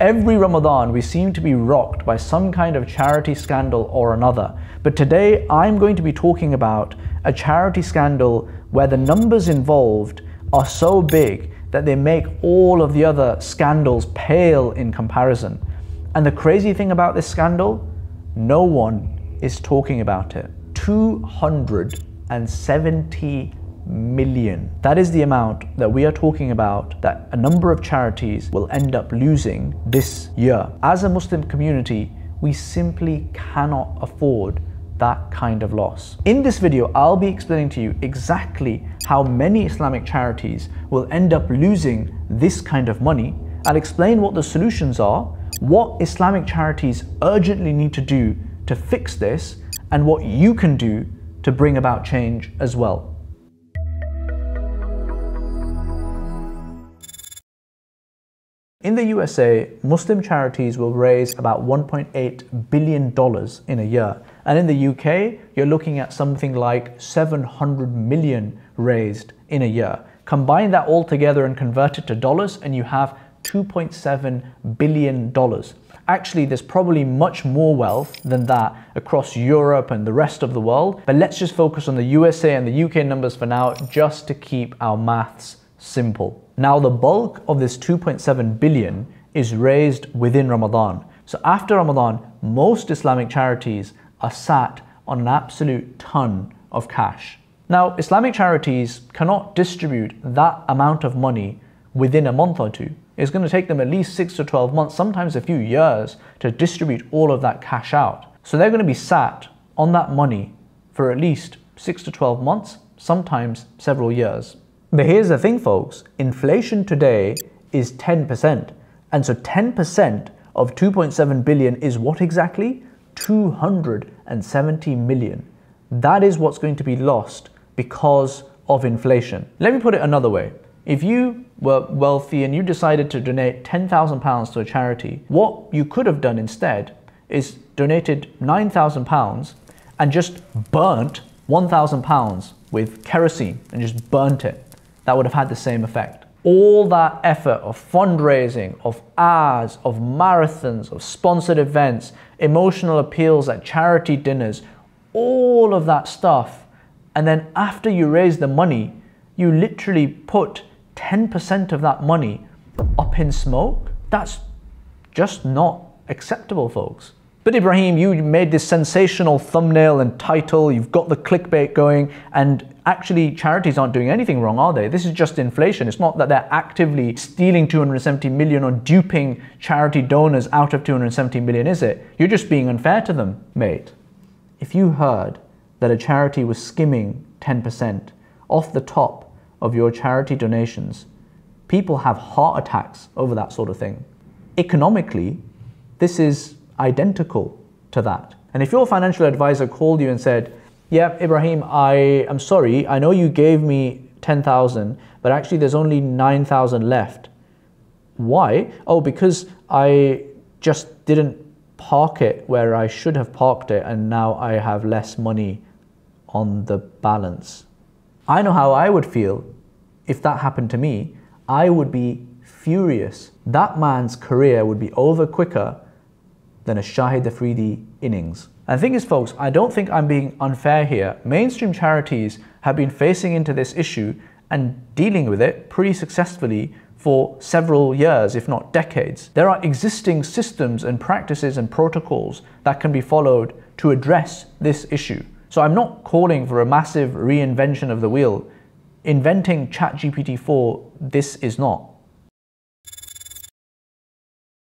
every Ramadan we seem to be rocked by some kind of charity scandal or another. But today I'm going to be talking about a charity scandal where the numbers involved are so big that they make all of the other scandals pale in comparison. And the crazy thing about this scandal, no one is talking about it. 270 million. That is the amount that we are talking about that a number of charities will end up losing this year. As a Muslim community, we simply cannot afford that kind of loss. In this video, I'll be explaining to you exactly how many Islamic charities will end up losing this kind of money. I'll explain what the solutions are, what Islamic charities urgently need to do to fix this, and what you can do to bring about change as well. In the USA, Muslim charities will raise about $1.8 billion in a year. And in the UK, you're looking at something like 700 million raised in a year. Combine that all together and convert it to dollars and you have $2.7 billion. Actually, there's probably much more wealth than that across Europe and the rest of the world. But let's just focus on the USA and the UK numbers for now, just to keep our maths simple. Now, the bulk of this 2.7 billion is raised within Ramadan. So after Ramadan, most Islamic charities are sat on an absolute ton of cash. Now, Islamic charities cannot distribute that amount of money within a month or two. It's going to take them at least 6 to 12 months, sometimes a few years, to distribute all of that cash out. So they're going to be sat on that money for at least 6 to 12 months, sometimes several years. But here's the thing, folks, inflation today is 10%. And so 10% of 2.7 billion is what exactly? 270 million. That is what's going to be lost because of inflation. Let me put it another way. If you were wealthy and you decided to donate £10,000 to a charity, what you could have done instead is donated £9,000 and just burnt £1,000 with kerosene and just burnt it. That would have had the same effect. All that effort of fundraising, of ads, of marathons, of sponsored events, emotional appeals at charity dinners, all of that stuff. And then after you raise the money, you literally put 10% of that money up in smoke. That's just not acceptable, folks. But Ibrahim, you made this sensational thumbnail and title, you've got the clickbait going, and actually charities aren't doing anything wrong, are they? This is just inflation. It's not that they're actively stealing 270 million or duping charity donors out of 270 million, is it? You're just being unfair to them, mate. If you heard that a charity was skimming 10% off the top of your charity donations, people have heart attacks over that sort of thing. Economically, this is identical to that. And if your financial advisor called you and said, yeah, Ibrahim, I am sorry, I know you gave me 10,000, but actually there's only 9,000 left. Why? Oh, because I just didn't park it where I should have parked it and now I have less money on the balance. I know how I would feel if that happened to me. I would be furious. That man's career would be over quicker than a Shahid Afridi innings. And the thing is, folks, I don't think I'm being unfair here. Mainstream charities have been facing into this issue and dealing with it pretty successfully for several years, if not decades. There are existing systems and practices and protocols that can be followed to address this issue. So I'm not calling for a massive reinvention of the wheel. Inventing ChatGPT-4, this is not.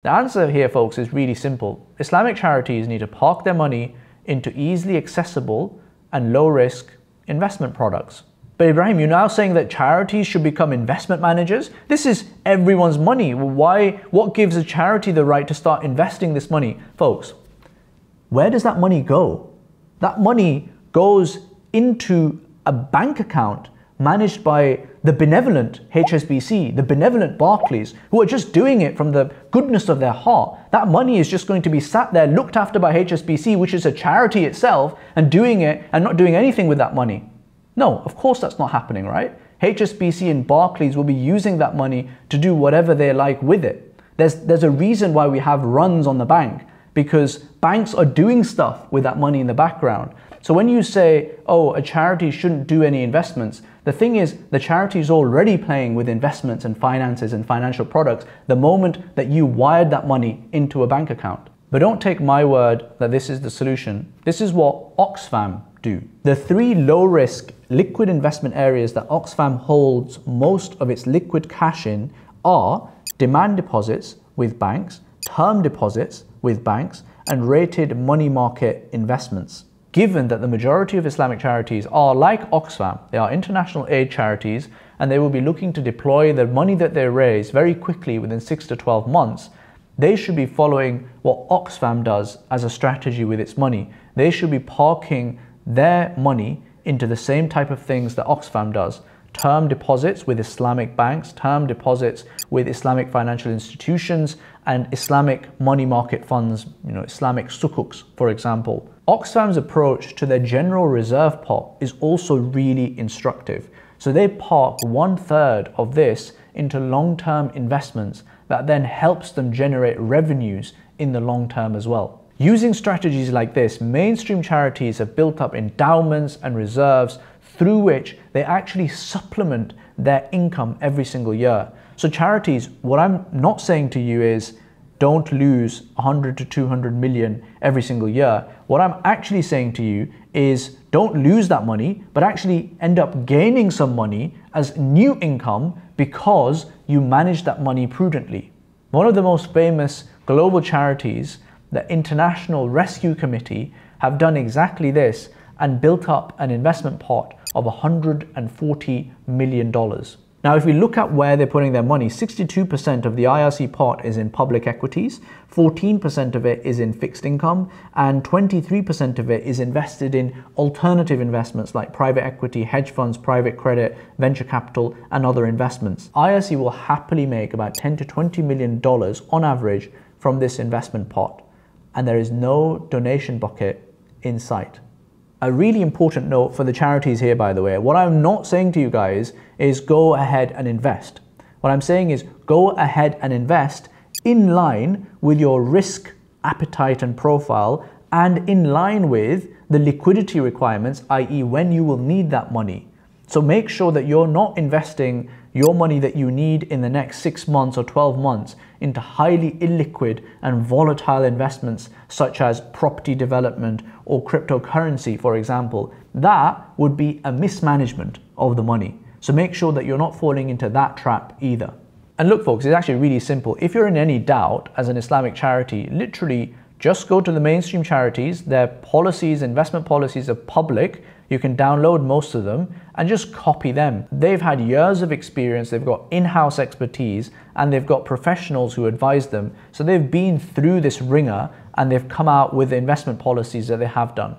The answer here, folks, is really simple. Islamic charities need to park their money into easily accessible and low-risk investment products. But Ibrahim, you're now saying that charities should become investment managers? This is everyone's money. What gives a charity the right to start investing this money? Folks, where does that money go? That money goes into a bank account managed by the benevolent HSBC, the benevolent Barclays, who are just doing it from the goodness of their heart. That money is just going to be sat there, looked after by HSBC, which is a charity itself, and doing it and not doing anything with that money. No, of course that's not happening, right? HSBC and Barclays will be using that money to do whatever they like with it. There's a reason why we have runs on the bank, because banks are doing stuff with that money in the background. So when you say, oh, a charity shouldn't do any investments, the thing is, the charity is already playing with investments and finances and financial products the moment that you wired that money into a bank account. But don't take my word that this is the solution. This is what Oxfam do. The 3 low-risk liquid investment areas that Oxfam holds most of its liquid cash in are demand deposits with banks, term deposits with banks, and rated money market investments. Given that the majority of Islamic charities are like Oxfam, they are international aid charities, and they will be looking to deploy the money that they raise very quickly within 6 to 12 months, they should be following what Oxfam does as a strategy with its money. They should be parking their money into the same type of things that Oxfam does. Term deposits with Islamic banks, term deposits with Islamic financial institutions, and Islamic money market funds, Islamic sukuks, for example. Oxfam's approach to their general reserve pot is also really instructive. So they park 1/3 of this into long-term investments that then helps them generate revenues in the long term as well. Using strategies like this, mainstream charities have built up endowments and reserves through which they actually supplement their income every single year. So charities, what I'm not saying to you is don't lose 100 to 200 million every single year. What I'm actually saying to you is don't lose that money, but actually end up gaining some money as new income because you manage that money prudently. One of the most famous global charities, the International Rescue Committee, have done exactly this and built up an investment pot of $140 million. Now, if we look at where they're putting their money, 62% of the IRC pot is in public equities, 14% of it is in fixed income, and 23% of it is invested in alternative investments like private equity, hedge funds, private credit, venture capital, and other investments. IRC will happily make about $10 to $20 million on average from this investment pot, and there is no donation bucket in sight. A really important note for the charities here, by the way, what I'm not saying to you guys is go ahead and invest. What I'm saying is go ahead and invest in line with your risk appetite and profile and in line with the liquidity requirements, i.e. when you will need that money. So make sure that you're not investing your money that you need in the next 6 months or 12 months into highly illiquid and volatile investments such as property development or cryptocurrency, for example. That would be a mismanagement of the money. So make sure that you're not falling into that trap either. And look, folks, it's actually really simple. If you're in any doubt as an Islamic charity, literally just go to the mainstream charities. Their policies, investment policies are public. You can download most of them and just copy them. They've had years of experience, they've got in-house expertise, and they've got professionals who advise them. So they've been through this ringer and they've come out with the investment policies that they have done.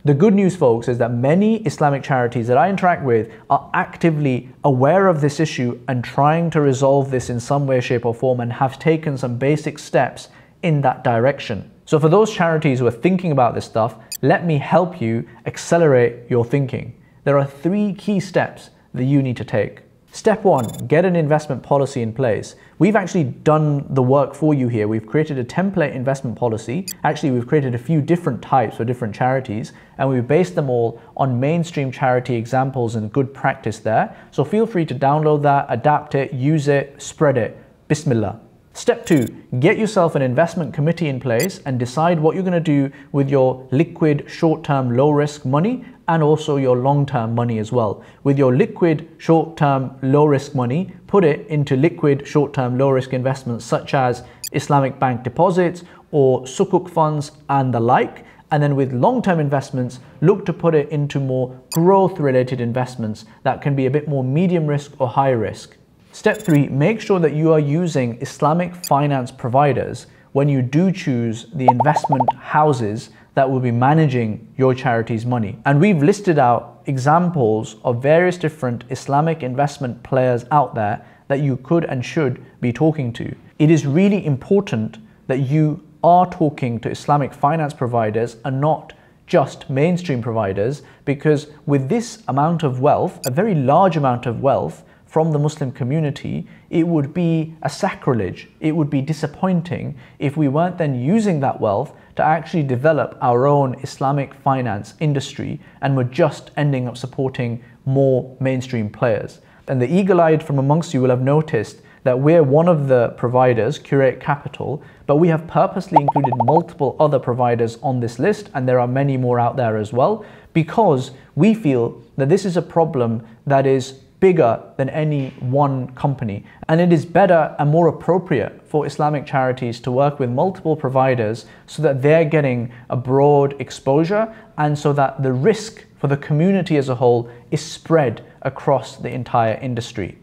The good news, folks, is that many Islamic charities that I interact with are actively aware of this issue and trying to resolve this in some way, shape or form, and have taken some basic steps in that direction. So for those charities who are thinking about this stuff, let me help you accelerate your thinking. There are 3 key steps that you need to take. Step 1, get an investment policy in place. We've actually done the work for you here. We've created a template investment policy. Actually, we've created a few different types for different charities, and we've based them all on mainstream charity examples and good practice there. So feel free to download that, adapt it, use it, spread it. Bismillah. Step 2, get yourself an investment committee in place and decide what you're going to do with your liquid, short-term, low-risk money and also your long-term money as well. With your liquid, short-term, low-risk money, put it into liquid, short-term, low-risk investments such as Islamic bank deposits or sukuk funds and the like. And then with long-term investments, look to put it into more growth-related investments that can be a bit more medium risk or high risk. Step 3, make sure that you are using Islamic finance providers when you do choose the investment houses that will be managing your charity's money. And we've listed out examples of various different Islamic investment players out there that you could and should be talking to. It is really important that you are talking to Islamic finance providers and not just mainstream providers, because with this amount of wealth, a very large amount of wealth, from the Muslim community, it would be a sacrilege. It would be disappointing if we weren't then using that wealth to actually develop our own Islamic finance industry and we're just ending up supporting more mainstream players. And the eagle-eyed from amongst you will have noticed that we're one of the providers, Curate Capital, but we have purposely included multiple other providers on this list, and there are many more out there as well, because we feel that this is a problem that is bigger than any one company. And it is better and more appropriate for Islamic charities to work with multiple providers so that they're getting a broad exposure and so that the risk for the community as a whole is spread across the entire industry.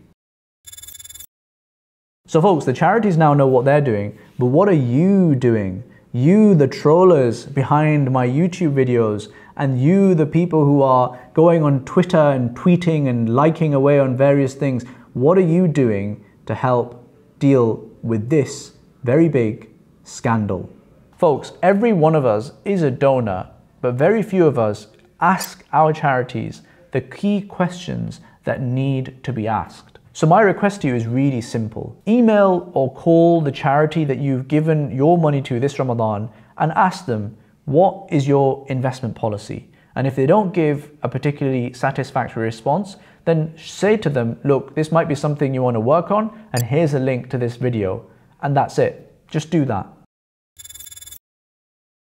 So folks, the charities now know what they're doing, but what are you doing? You, the trollers behind my YouTube videos, and you, the people who are going on Twitter and tweeting and liking away on various things, what are you doing to help deal with this very big scandal? Folks, every one of us is a donor, but very few of us ask our charities the key questions that need to be asked. So my request to you is really simple. Email or call the charity that you've given your money to this Ramadan and ask them, what is your investment policy? And if they don't give a particularly satisfactory response, then say to them, look, this might be something you want to work on, and here's a link to this video. And that's it. Just do that.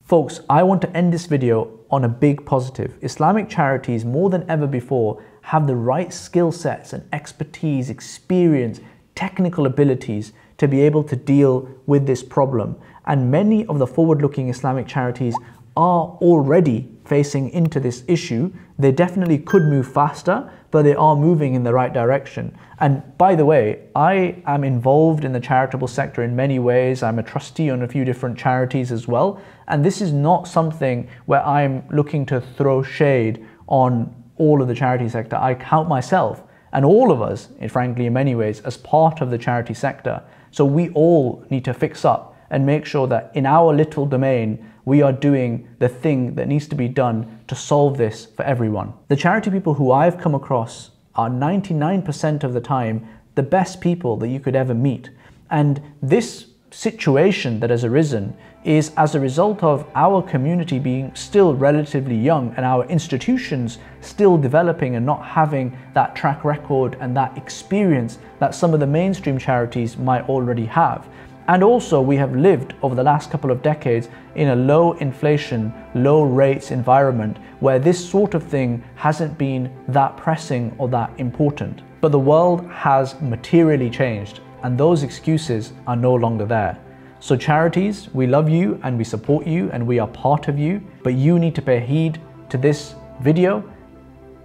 Folks, I want to end this video on a big positive. Islamic charities, more than ever before, have the right skill sets and expertise, experience, technical abilities to be able to deal with this problem. And many of the forward-looking Islamic charities are already facing into this issue. They definitely could move faster, but they are moving in the right direction. And by the way, I am involved in the charitable sector in many ways. I'm a trustee on a few different charities as well. And this is not something where I'm looking to throw shade on all of the charity sector. I count myself and all of us, frankly, in many ways, as part of the charity sector. So we all need to fix up and make sure that in our little domain, we are doing the thing that needs to be done to solve this for everyone. The charity people who I've come across are 99% of the time the best people that you could ever meet. And this situation that has arisen is as a result of our community being still relatively young and our institutions still developing and not having that track record and that experience that some of the mainstream charities might already have. And also we have lived over the last couple of decades in a low inflation, low rates environment where this sort of thing hasn't been that pressing or that important. But the world has materially changed and those excuses are no longer there. So charities, we love you and we support you and we are part of you, but you need to pay heed to this video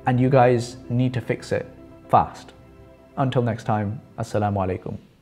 and you guys need to fix it fast. Until next time, Assalamu alaikum.